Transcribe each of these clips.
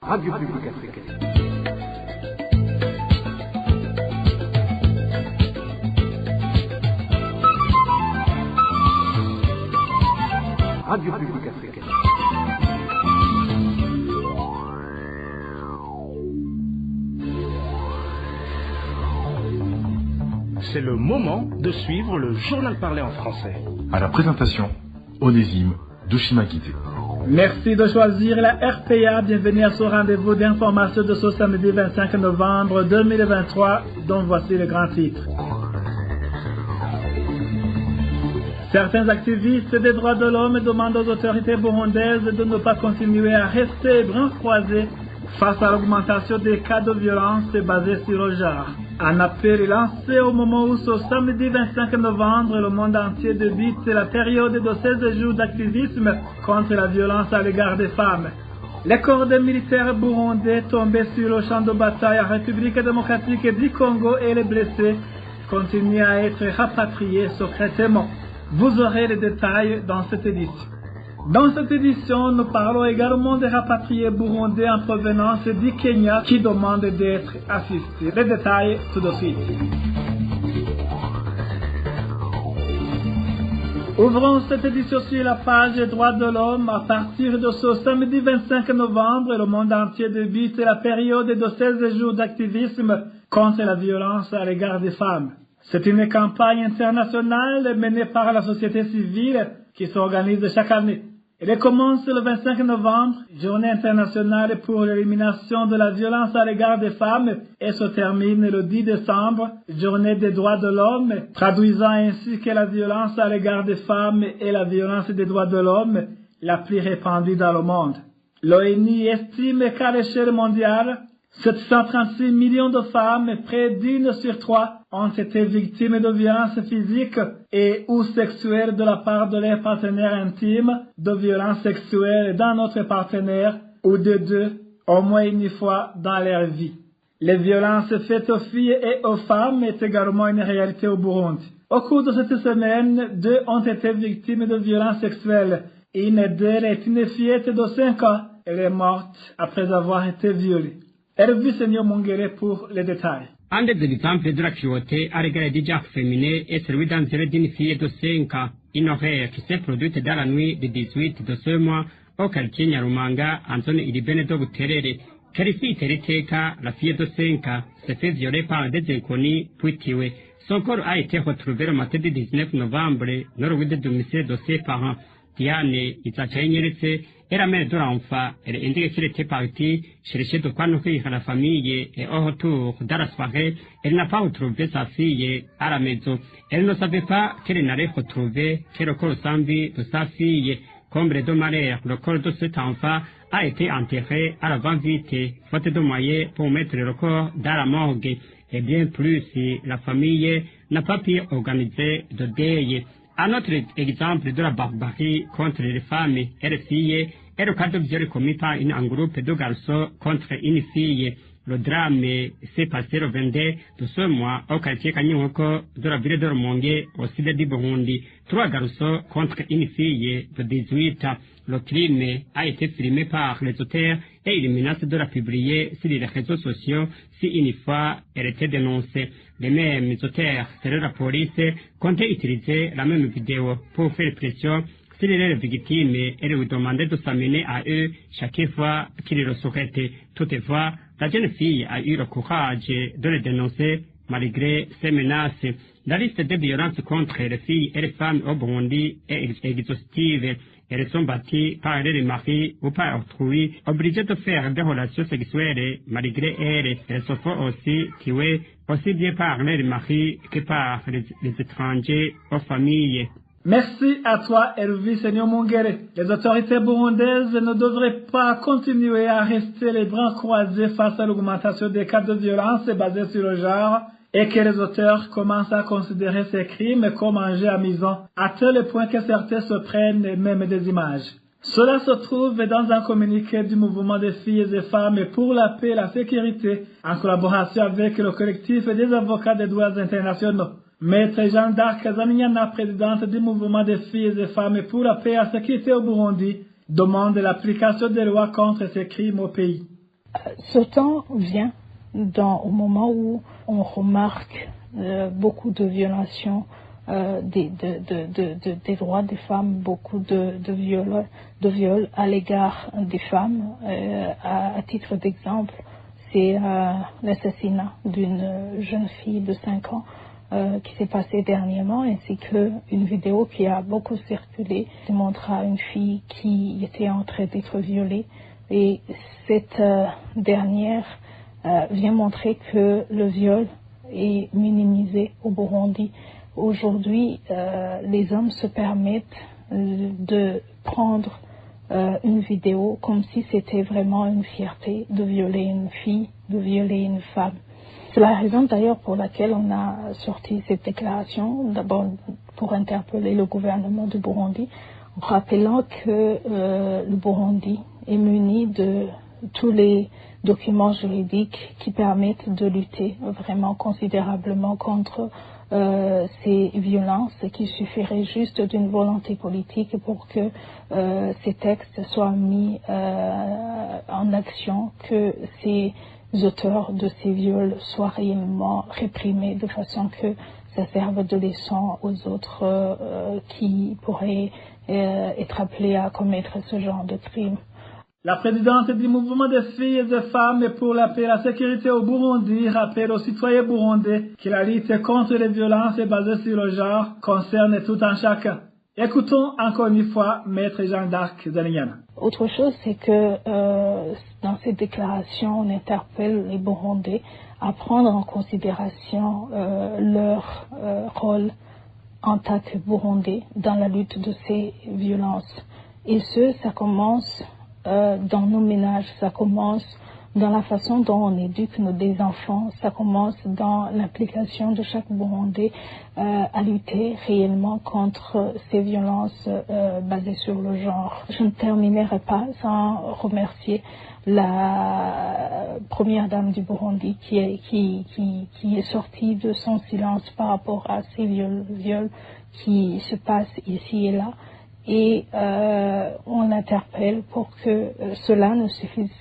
Radio Publique Africaine. Radio Publique Africaine. C'est le moment de suivre le journal parlé en français. À la présentation, Onésime Douchimakité. Merci de choisir la RPA. Bienvenue à ce rendez-vous d'information de ce samedi 25 novembre 2023, dont voici les grands titres. Certains activistes des droits de l'homme demandent aux autorités burundaises de ne pas continuer à rester bras croisés face à l'augmentation des cas de violence basés sur le genre. Un appel est lancé au moment où ce samedi 25 novembre, le monde entier débute la période de 16 jours d'activisme contre la violence à l'égard des femmes. Les corps des militaires burundais tombés sur le champ de bataille en République démocratique du Congo et les blessés continuent à être rapatriés secrètement. Vous aurez les détails dans cette édition. Dans cette édition, nous parlons également des rapatriés burundais en provenance du Kenya qui demandent d'être assistés. Les détails tout de suite. Ouvrons cette édition sur la page des droits de l'homme. À partir de ce samedi 25 novembre, le monde entier débute la période de 16 jours d'activisme contre la violence à l'égard des femmes. C'est une campagne internationale menée par la société civile qui s'organise chaque année. Elle commence le 25 novembre, journée internationale pour l'élimination de la violence à l'égard des femmes, et se termine le 10 décembre, journée des droits de l'homme, traduisant ainsi que la violence à l'égard des femmes est la violence des droits de l'homme la plus répandue dans le monde. L'ONU estime qu'à l'échelle mondiale, 736 millions de femmes, près d'une sur 3, ont été victimes de violences physiques et ou sexuelles de la part de leurs partenaires intimes, de violences sexuelles dans notre partenaire ou de deux, au moins une fois dans leur vie. Les violences faites aux filles et aux femmes est également une réalité au Burundi. Au cours de cette semaine, 2 ont été victimes de violences sexuelles. Une d'elles est une fillette de 5 ans. Elle est morte après avoir été violée. Hervé Seigneur Mongere pour les détails. Un des exemples de la cruauté à l'égard du genre féminin est celui d'un zèle d'une fille de 5 ans, une horreur qui s'est produite dans la nuit du 18 de ce mois au quartier Nyarumanga, en zone urbaine de Buterere. Karifi Teriteka, la fille de 5 ans, s'est fait violer par des inconnus puis tuée. Son corps a été retrouvé le matin du 19 novembre dans le de domicile de ses parents. Diane Isachaïnyeretse est la mère de l'enfant. Elle indique qu'elle était partie chercher de quoi nourrir la famille et au retour dans la soirée, elle n'a pas retrouvé sa fille à la maison. Elle ne savait pas qu'elle n'allait retrouver que le corps sans vie de sa fille. Comble de malheur, le corps de cet enfant a été enterré à la va-vite, faute de moyens pour mettre le corps dans la morgue. Et bien plus, la famille n'a pas pu organiser de deuil. Un autre exemple de la barbarie contre les femmes et les filles est le cas de viol commis par un groupe de garçons contre une fille. Le drame s'est passé le 22 de ce mois au quartier Kanyoko de la ville de Rumonge au sud du Burundi. 3 garçons contre une fille de 18 ans. Le crime a été filmé par les auteurs et ils menacent de la publier sur les réseaux sociaux si une fois elle était dénoncée. Les mêmes auteurs, selon la police, comptaient utiliser la même vidéo pour faire pression sur les victimes et lui demander de s'amener à eux chaque fois qu'ils le souhaitaient. Toutefois, la jeune fille a eu le courage de les dénoncer malgré ces menaces. La liste de violences contre les filles et les femmes au Burundi est exhaustive. Elles sont battues par les maris ou par autrui, obligées de faire des relations sexuelles malgré elles. Elles se font aussi tuer, aussi bien par les maris que par les étrangers aux familles. Merci à toi, Hervé Seigneur Mongere. Les autorités burundaises ne devraient pas continuer à rester les bras croisés face à l'augmentation des cas de violence basés sur le genre et que les auteurs commencent à considérer ces crimes comme un jeu amusant, à tel point que certains se prennent même des images. Cela se trouve dans un communiqué du mouvement des filles et femmes pour la paix et la sécurité, en collaboration avec le collectif des avocats des droits internationaux. Maître Jeanne d'Arc Zaniana, présidente du mouvement des filles et femmes pour la paix et la sécurité au Burundi, demande l'application des lois contre ces crimes au pays. Ce temps vient au moment où on remarque beaucoup de violations des droits des femmes, beaucoup de viols à l'égard des femmes. À titre d'exemple, c'est l'assassinat d'une jeune fille de 5 ans qui s'est passé dernièrement, ainsi qu'une vidéo qui a beaucoup circulé qui montra une fille qui était en train d'être violée. Et cette dernière vient montrer que le viol est minimisé au Burundi. Aujourd'hui, les hommes se permettent de prendre une vidéo comme si c'était vraiment une fierté de violer une fille, de violer une femme. C'est la raison d'ailleurs pour laquelle on a sorti cette déclaration, d'abord pour interpeller le gouvernement du Burundi, en rappelant que le Burundi est muni de tous les documents juridiques qui permettent de lutter vraiment considérablement contre ces violences, qu'il suffirait juste d'une volonté politique pour que ces textes soient mis en action, que ces auteurs de ces viols soient réellement réprimés de façon que ça serve de leçon aux autres qui pourraient être appelés à commettre ce genre de crime. La présidente du mouvement des filles et des femmes pour la paix et la sécurité au Burundi rappelle aux citoyens burundais que la lutte contre les violences basées sur le genre concerne tout un chacun. Écoutons encore une fois Maître Jeanne d'Arc Zaniana. Autre chose, c'est que dans cette déclaration, on interpelle les Burundais à prendre en considération leur rôle en tant que Burundais dans la lutte de ces violences. Et ça commence dans nos ménages, ça commence dans la façon dont on éduque des enfants, ça commence dans l'implication de chaque Burundais à lutter réellement contre ces violences basées sur le genre. Je ne terminerai pas sans remercier la première dame du Burundi qui est sortie de son silence par rapport à ces viols qui se passent ici et là. Et on interpelle pour que cela ne suffise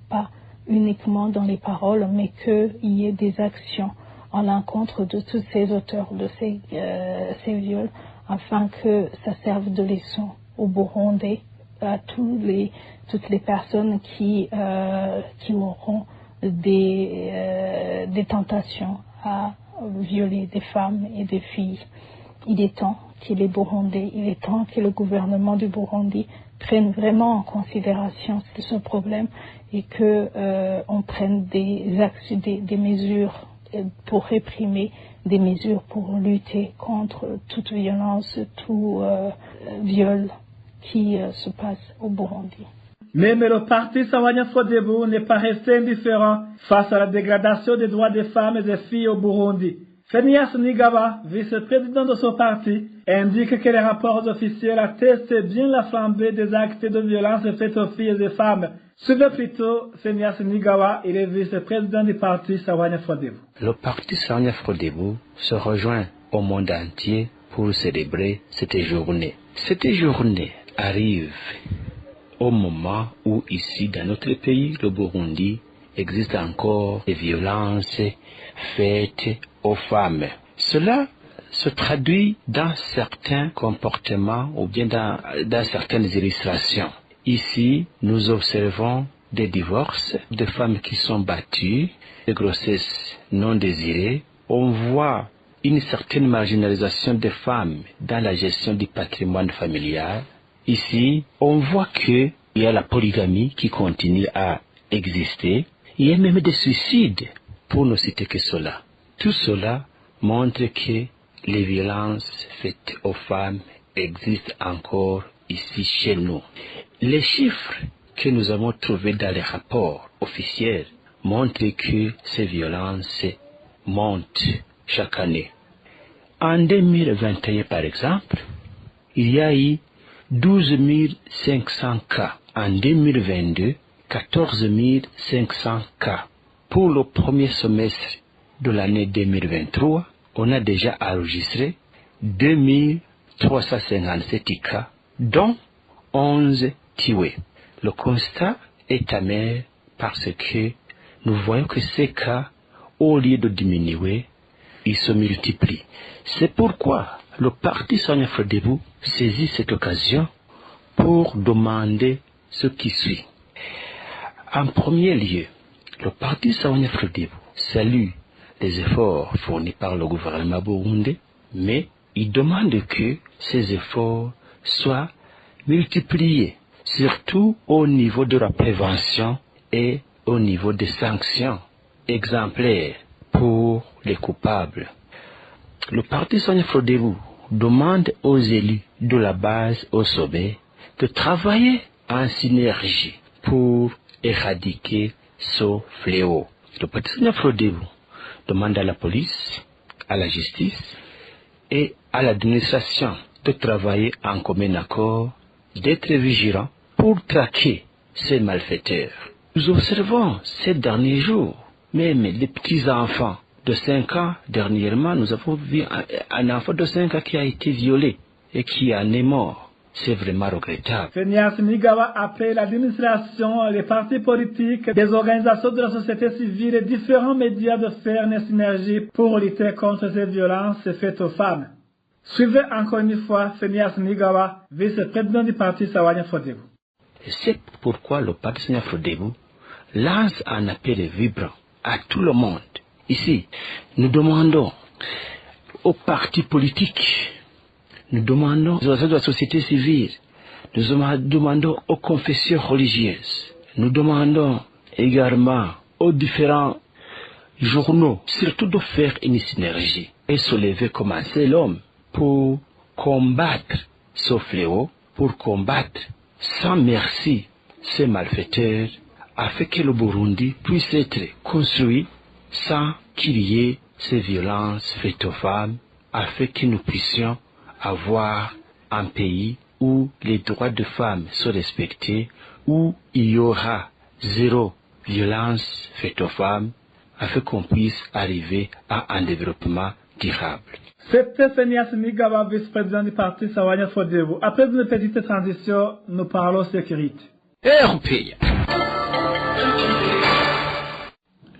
pas uniquement dans les paroles, mais qu'il y ait des actions en l'encontre de tous ces auteurs de ces viols, afin que ça serve de leçon au Burundi, à toutes les personnes qui auront des tentations à violer des femmes et des filles. Il est temps que les Burundais, il est temps que le gouvernement du Burundi prenne vraiment en considération ce problème et qu'on prenne des mesures pour réprimer, des mesures pour lutter contre toute violence, tout viol qui se passe au Burundi. Même le parti Sahwanyafrodebo n'est pas resté indifférent face à la dégradation des droits des femmes et des filles au Burundi. Phineas Nigawa, vice-président de son parti, indique que les rapports officiels attestent bien la flambée des actes de violence faites aux filles et aux femmes. Suivez plutôt Phineas Nigawa, il est vice-président du parti Sahwanyafrodebo. Le parti Sahwanyafrodebo se rejoint au monde entier pour célébrer cette journée. Cette journée arrive au moment où ici dans notre pays, le Burundi, existe encore des violences faites aux femmes. Cela se traduit dans certains comportements ou bien dans certaines illustrations. Ici, nous observons des divorces, de femmes qui sont battues, des grossesses non désirées. On voit une certaine marginalisation des femmes dans la gestion du patrimoine familial. Ici, on voit qu'il y a la polygamie qui continue à exister. Il y a même des suicides, pour ne citer que cela. Tout cela montre que les violences faites aux femmes existent encore ici chez nous. Les chiffres que nous avons trouvés dans les rapports officiels montrent que ces violences montent chaque année. En 2021, par exemple, il y a eu 12 500 cas. En 2022, 14 500 cas. Pour le premier semestre de l'année 2023, on a déjà enregistré 2357 cas, dont 11 tués. Le constat est amer parce que nous voyons que ces cas, au lieu de diminuer, ils se multiplient. C'est pourquoi le parti Sahwanya-Frodebo saisit cette occasion pour demander ce qui suit. En premier lieu, le parti Sahwanya-Frodebo salue les efforts fournis par le gouvernement burundais, mais il demande que ces efforts soient multipliés, surtout au niveau de la prévention et au niveau des sanctions exemplaires pour les coupables. Le parti Sahwanya-Frodebo demande aux élus de la base au sommet de travailler en synergie pour éradiquer ce fléau. Le parti Sahwanya-Frodebo demande à la police, à la justice et à l'administration de travailler en commun accord, d'être vigilants pour traquer ces malfaiteurs. Nous observons ces derniers jours, même les petits-enfants de 5 ans, dernièrement, nous avons vu un enfant de 5 ans qui a été violé et qui en est mort. C'est vraiment regrettable. Phineas Nigawa appelle l'administration, les partis politiques, des organisations de la société civile et différents médias de faire une synergie pour lutter contre ces violences faites aux femmes. Suivez encore une fois Phineas Nigawa, vice-président du parti Sahwanya-Frodebo. C'est pourquoi le parti Sahwanya-Frodebo lance un appel vibrant à tout le monde. Ici, nous demandons aux partis politiques, nous demandons aux organisations de la société civile, nous demandons aux confessions religieuses, nous demandons également aux différents journaux, surtout de faire une synergie et se lever comme un seul homme pour combattre ce fléau, pour combattre sans merci ces malfaiteurs, afin que le Burundi puisse être construit sans qu'il y ait ces violences faites aux femmes, afin que nous puissions avoir un pays où les droits de femmes sont respectés, où il y aura zéro violence faite aux femmes, afin qu'on puisse arriver à un développement durable. C'était Phineas Nigawa, vice-président du parti Sahwanya-Frodebo. Après une petite transition, nous parlons sécurité. RPA.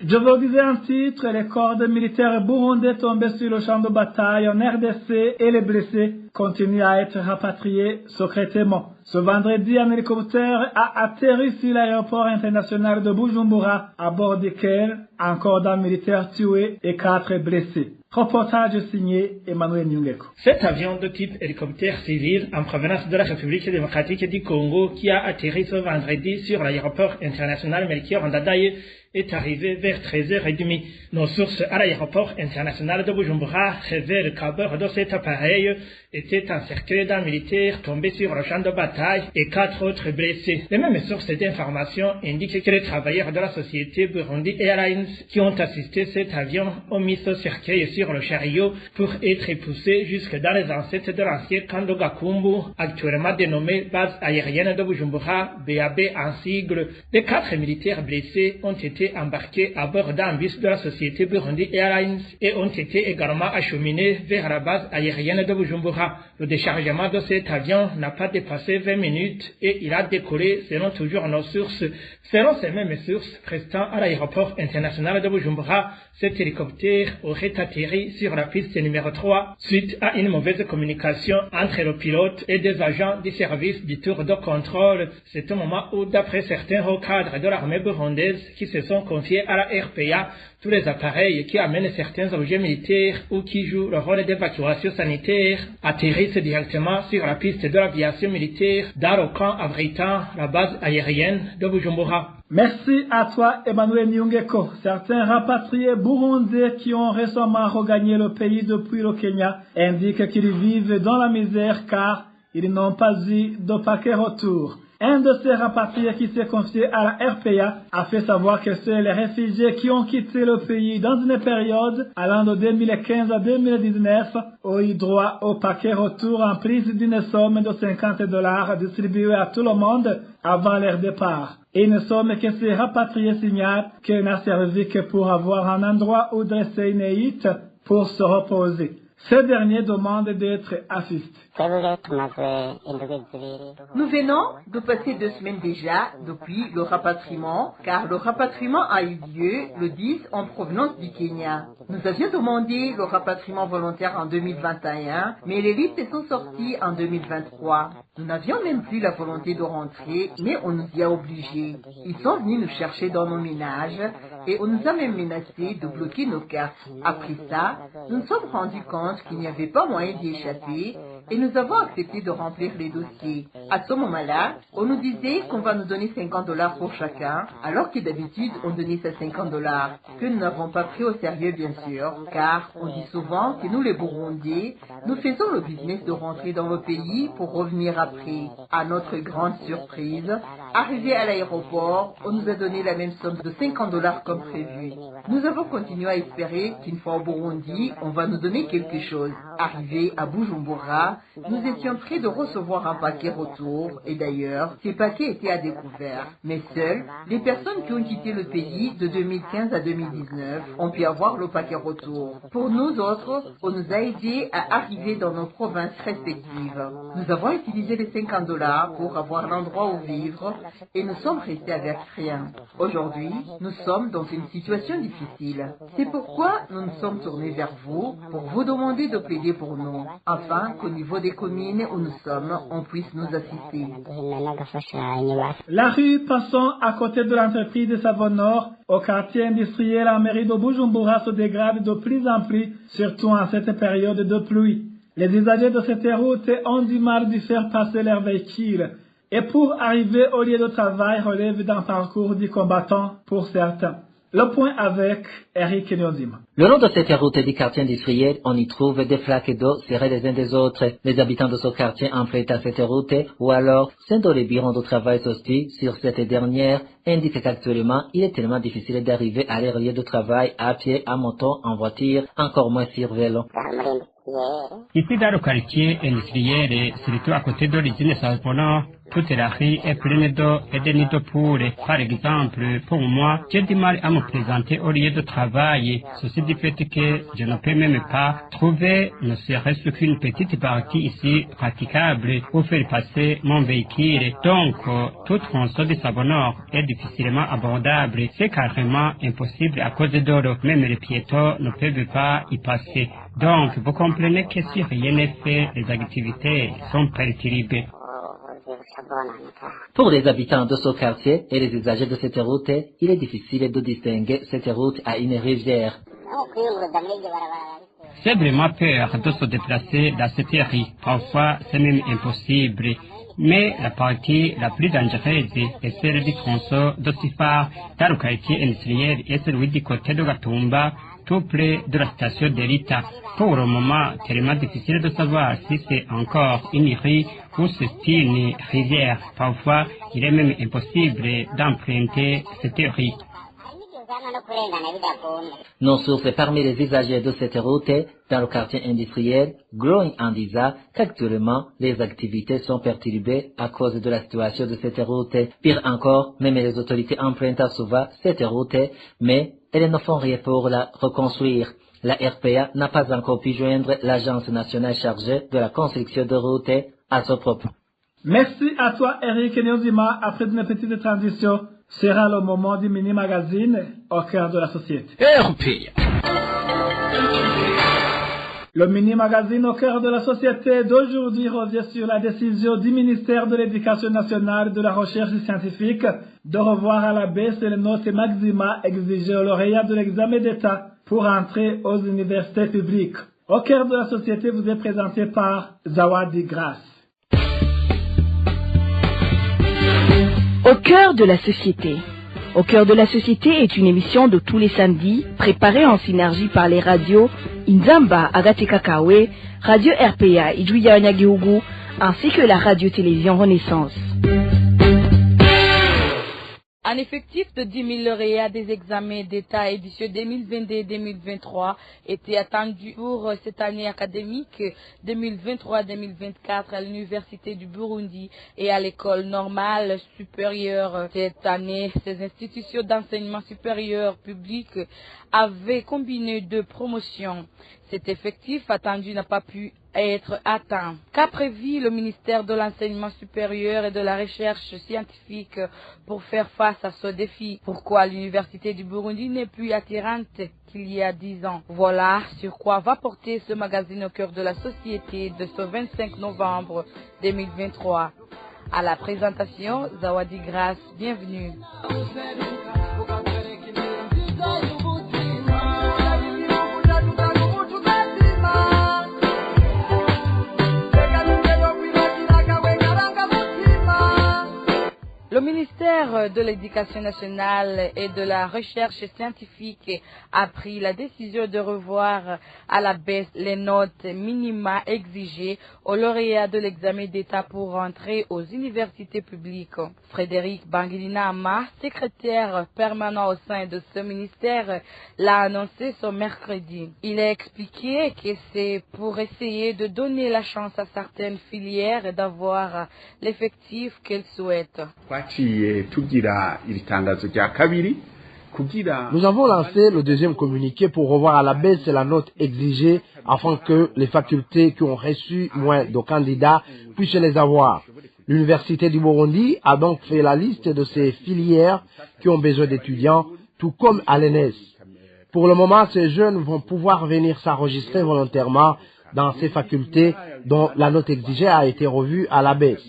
Je vous disais en titre, les corps de militaires burundais tombés sur le champ de bataille en RDC et les blessés continuent à être rapatriés secrètement. Ce vendredi, un hélicoptère a atterri sur l'aéroport international de Bujumbura, à bord duquel un corps d'un militaire tué et 4 blessés. Reportage signé Emmanuel Nyungeko. Cet avion de type hélicoptère civil en provenance de la République démocratique du Congo qui a atterri ce vendredi sur l'aéroport international Melchior Ndadaye est arrivé vers 13h30. Nos sources à l'aéroport international de Bujumbura révèlent qu'à bord de cet appareil était encerclé d'un militaire tombé sur le champ de bataille et 4 autres blessés. Les mêmes sources d'information indiquent que les travailleurs de la société Burundi Airlines qui ont assisté cet avion ont mis ce cercueil sur le chariot pour être poussé jusque dans les ancêtres de l'ancien camp de Gakumbu, actuellement dénommé base aérienne de Bujumbura, BAB en sigle. Les 4 militaires blessés ont été embarqués à bord d'un bus de la société Burundi Airlines et ont été également acheminés vers la base aérienne de Bujumbura. Le déchargement de cet avion n'a pas dépassé 20 minutes et il a décollé selon toujours nos sources. Selon ces mêmes sources restant à l'aéroport international de Bujumbura, cet hélicoptère aurait atterri sur la piste numéro 3 suite à une mauvaise communication entre le pilote et des agents du service du tour de contrôle. C'est au moment où, d'après certains hauts cadres de l'armée burundaise qui se sont confiés à la RPA, tous les appareils qui amènent certains objets militaires ou qui jouent le rôle d'évacuation sanitaire atterrissent directement sur la piste de l'aviation militaire dans le camp abritant la base aérienne de Bujumbura. Merci à toi, Emmanuel Nyungeko. Certains rapatriés burundais qui ont récemment regagné le pays depuis le Kenya indiquent qu'ils vivent dans la misère car ils n'ont pas eu de paquet retour. Un de ces rapatriés qui s'est confié à la RPA a fait savoir que c'est les réfugiés qui ont quitté le pays dans une période allant de 2015 à 2019 ont eu droit au paquet retour en plus d'une somme de $50 distribuée à tout le monde avant leur départ. Et une somme que ces rapatriés signalent qu'elle n'a servi que pour avoir un endroit où dresser une hutte pour se reposer. Ces derniers demandent d'être assistés. Nous venons de passer 2 semaines déjà depuis le rapatriement, car le rapatriement a eu lieu le 10 en provenance du Kenya. Nous avions demandé le rapatriement volontaire en 2021, mais les listes sont sorties en 2023. Nous n'avions même plus la volonté de rentrer, mais on nous y a obligés. Ils sont venus nous chercher dans nos ménages et on nous a même menacé de bloquer nos cartes. Après ça, nous nous sommes rendus compte qu'il n'y avait pas moyen d'y échapper et nous avons accepté de remplir les dossiers. À ce moment-là, on nous disait qu'on va nous donner $50 pour chacun, alors que d'habitude on donnait ces $50, que nous n'avons pas pris au sérieux bien sûr, car on dit souvent que nous les Burundais, nous faisons le business de rentrer dans le pays pour revenir après. À notre grande surprise, arrivé à l'aéroport, on nous a donné la même somme de $50 comme prévu. Nous avons continué à espérer qu'une fois au Burundi, on va nous donner quelque chose. Arrivé à Bujumbura, nous étions prêts de recevoir un paquet retour et d'ailleurs, ces paquets étaient à découvert. Mais seules les personnes qui ont quitté le pays de 2015 à 2019 ont pu avoir le paquet retour. Pour nous autres, on nous a aidés à arriver dans nos provinces respectives. Nous avons utilisé les $50 pour avoir l'endroit où vivre et nous sommes restés avec rien. Aujourd'hui, nous sommes dans une situation difficile. C'est pourquoi nous nous sommes tournés vers vous pour vous demander de plaider pour nous, afin qu'au niveau des communes où nous sommes, on puisse nous assister. La rue passant à côté de l'entreprise de Savonor, au quartier industriel en mairie de Bujumbura se dégrade de plus en plus, surtout en cette période de pluie. Les usagers de cette route ont du mal de faire passer leurs véhicules. Et pour arriver au lieu de travail relève d'un parcours du combattant pour certains. Le point avec Eric Nyonzima. Le long de cette route du quartier industriel, on y trouve des flaques d'eau serrées les uns des autres. Les habitants de ce quartier empruntent à cette route ou alors sont dans les bureaux de travail hostile sur cette dernière indique qu'actuellement, il est tellement difficile d'arriver à leur lieu de travail à pied, à moto, en voiture, encore moins sur vélo. Ici dans le quartier industriel, surtout à côté de l'usine Savonor, toute la rue est pleine d'eau et de nids de poules. Par exemple, pour moi, j'ai du mal à me présenter au lieu de travail. Ceci du fait que je ne peux même pas trouver ne serait-ce qu'une petite partie ici praticable pour faire passer mon véhicule. Donc, toute tronçon de Savonor est difficilement abordable. C'est carrément impossible à cause de l'eau. Même les piétons ne peuvent pas y passer. Donc, vous comprenez que si rien n'est fait, les activités sont perturbées. Pour les habitants de ce quartier et les usagers de cette route, il est difficile de distinguer cette route à une rivière. C'est vraiment peur de se déplacer dans cette rue. Parfois, c'est même impossible. Mais la partie la plus dangereuse est celle du tronçon de Sifar dans le quartier industriel et celui du côté de Gatumba, tout près de la station d'Erita. Pour le moment, tellement difficile de savoir si c'est encore une rue ou c'est une rivière. Parfois, il est même impossible d'emprunter cette rue. Nos sources parmi les usagers de cette route dans le quartier industriel Growing en disant qu'actuellement les activités sont perturbées à cause de la situation de cette route. Pire encore, même les autorités empruntent souvent cette route, mais elles ne font rien pour la reconstruire. La RPA n'a pas encore pu joindre l'agence nationale chargée de la construction de routes à ce propos. Merci à toi Eric Nyonzima. Après une petite transition, sera le moment du mini-magazine au cœur de la société. RPA. Le mini-magazine au cœur de la société d'aujourd'hui revient sur la décision du ministère de l'Éducation nationale et de la recherche scientifique de revoir à la baisse les notes maxima exigées aux lauréats de l'examen d'État pour entrer aux universités publiques. Au cœur de la société vous est présenté par Zawadi Grasse. Au cœur de la société. Au cœur de la société est une émission de tous les samedis, préparée en synergie par les radios Inzamba Agatekakawe, Radio RPA Ijuya Nyagihugu, ainsi que la radio-télévision Renaissance. Un effectif de 10 000 lauréats des examens d'État édition 2022-2023 était attendu pour cette année académique 2023-2024 à l'Université du Burundi et à l'École normale supérieure. Cette année, ces institutions d'enseignement supérieur public avaient combiné deux promotions. Cet effectif attendu n'a pas pu être atteint. Qu'a prévu le ministère de l'Enseignement supérieur et de la Recherche scientifique pour faire face à ce défi? Pourquoi l'Université du Burundi n'est plus attirante qu'il y a 10 ans? Voilà sur quoi va porter ce magazine au cœur de la société de ce 25 novembre 2023. À la présentation, Zawadi Grace, bienvenue. Le ministère de l'Éducation nationale et de la Recherche scientifique a pris la décision de revoir à la baisse les notes minima exigées aux lauréats de l'examen d'État pour entrer aux universités publiques. Frédéric Banguilinama, secrétaire permanent au sein de ce ministère, l'a annoncé ce mercredi. Il a expliqué que c'est pour essayer de donner la chance à certaines filières d'avoir l'effectif qu'elles souhaitent. Nous avons lancé le deuxième communiqué pour revoir à la baisse la note exigée afin que les facultés qui ont reçu moins de candidats puissent les avoir. L'Université du Burundi a donc fait la liste de ces filières qui ont besoin d'étudiants, tout comme à l'ENS. Pour le moment, ces jeunes vont pouvoir venir s'enregistrer volontairement dans ces facultés dont la note exigée a été revue à la baisse.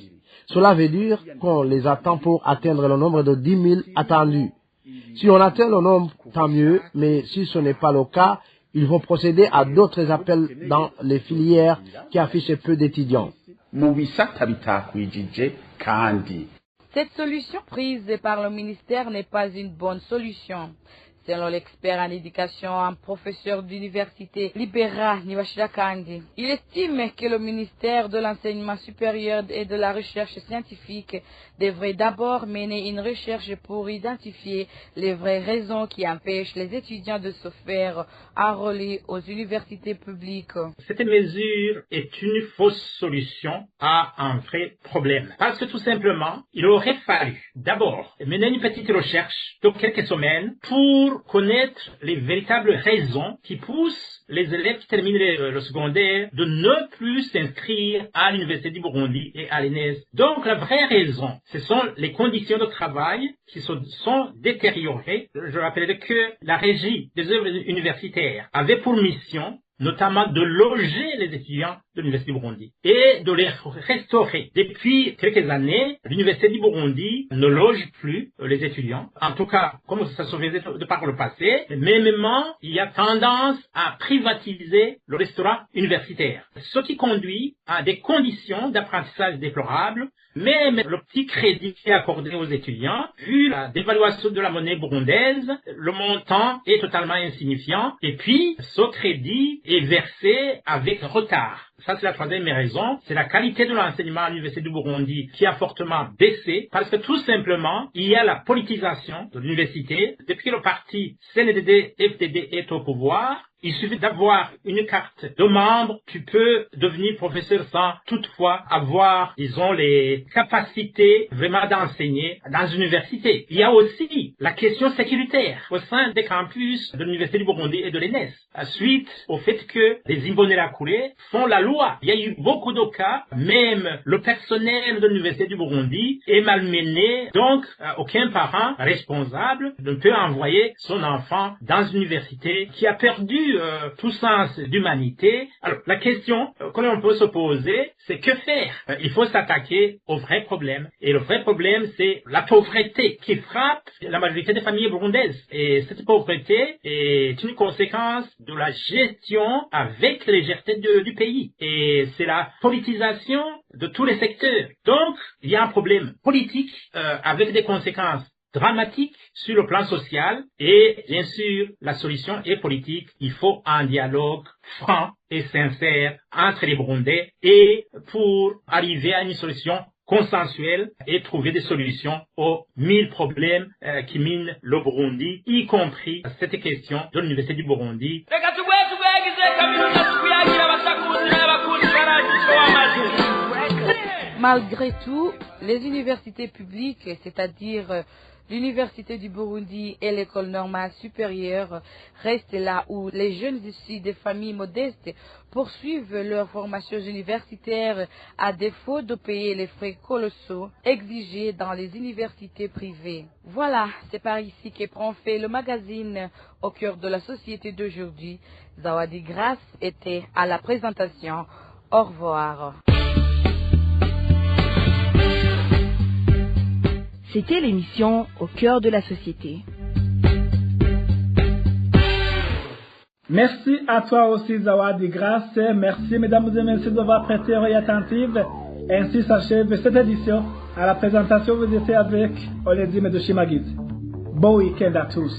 Cela veut dire qu'on les attend pour atteindre le nombre de 10 000 attendus. Si on atteint le nombre, tant mieux, mais si ce n'est pas le cas, ils vont procéder à d'autres appels dans les filières qui affichent peu d'étudiants. Cette solution prise par le ministère n'est pas une bonne solution. Selon l'expert en éducation, un professeur d'université, Libera Niwashidakandi, il estime que le ministère de l'Enseignement supérieur et de la Recherche scientifique devrait d'abord mener une recherche pour identifier les vraies raisons qui empêchent les étudiants de se faire enrôler aux universités publiques. Cette mesure est une fausse solution à un vrai problème. Parce que tout simplement, il aurait fallu d'abord mener une petite recherche de quelques semaines pour connaître les véritables raisons qui poussent les élèves qui terminent le secondaire de ne plus s'inscrire à l'Université du Burundi et à l'ENS. Donc la vraie raison, ce sont les conditions de travail qui sont détériorées. Je rappelle que la régie des œuvres universitaires avait pour mission notamment de loger les étudiants de l'Université du Burundi et de les restaurer. Depuis quelques années, l'Université du Burundi ne loge plus les étudiants, en tout cas comme ça se faisait de par le passé. Mêmement, il y a tendance à privatiser le restaurant universitaire, ce qui conduit à des conditions d'apprentissage déplorables. Même le petit crédit qui est accordé aux étudiants, vu la dévaluation de la monnaie burundaise, le montant est totalement insignifiant. Et puis, ce crédit est versé avec retard. Ça, c'est la troisième raison. C'est la qualité de l'enseignement à l'Université du Burundi qui a fortement baissé parce que tout simplement, il y a la politisation de l'université. Depuis que le parti CNDD-FDD est au pouvoir, il suffit d'avoir une carte de membre, tu peux devenir professeur sans toutefois avoir, disons, les capacités vraiment d'enseigner dans une université. Il y a aussi la question sécuritaire au sein des campus de l'Université du Burundi et de l'ENS. Suite au fait que les Imbonerakure font la loi. Il y a eu beaucoup de cas, même le personnel de l'Université du Burundi est malmené, donc aucun parent responsable ne peut envoyer son enfant dans une université qui a perdu tout sens d'humanité. Alors, la question que l'on peut se poser, c'est que faire? Il faut s'attaquer au vrai problème. Et le vrai problème, c'est la pauvreté qui frappe la majorité des familles burundaises. Et cette pauvreté est une conséquence de la gestion avec légèreté du pays. Et c'est la politisation de tous les secteurs. Donc, il y a un problème politique avec des conséquences dramatique sur le plan social et bien sûr la solution est politique. Il faut un dialogue franc et sincère entre les Burundais et pour arriver à une solution consensuelle et trouver des solutions aux 1000 problèmes qui minent le Burundi, y compris cette question de l'Université du Burundi. Malgré tout, les universités publiques, c'est-à-dire l'Université du Burundi et l'École normale supérieure, restent là où les jeunes issus des familles modestes poursuivent leur formation universitaire à défaut de payer les frais colossaux exigés dans les universités privées. Voilà, c'est par ici que prend fait le magazine Au cœur de la société d'aujourd'hui. Zawadi Grace était à la présentation. Au revoir. C'était l'émission Au cœur de la société. Merci à toi aussi, Zawadi Grace. Merci, mesdames et messieurs, d'avoir prêté oreille attentive. Ainsi s'achève cette édition. À la présentation, vous étiez avec Oledime de Chimagit. Bon week-end à tous.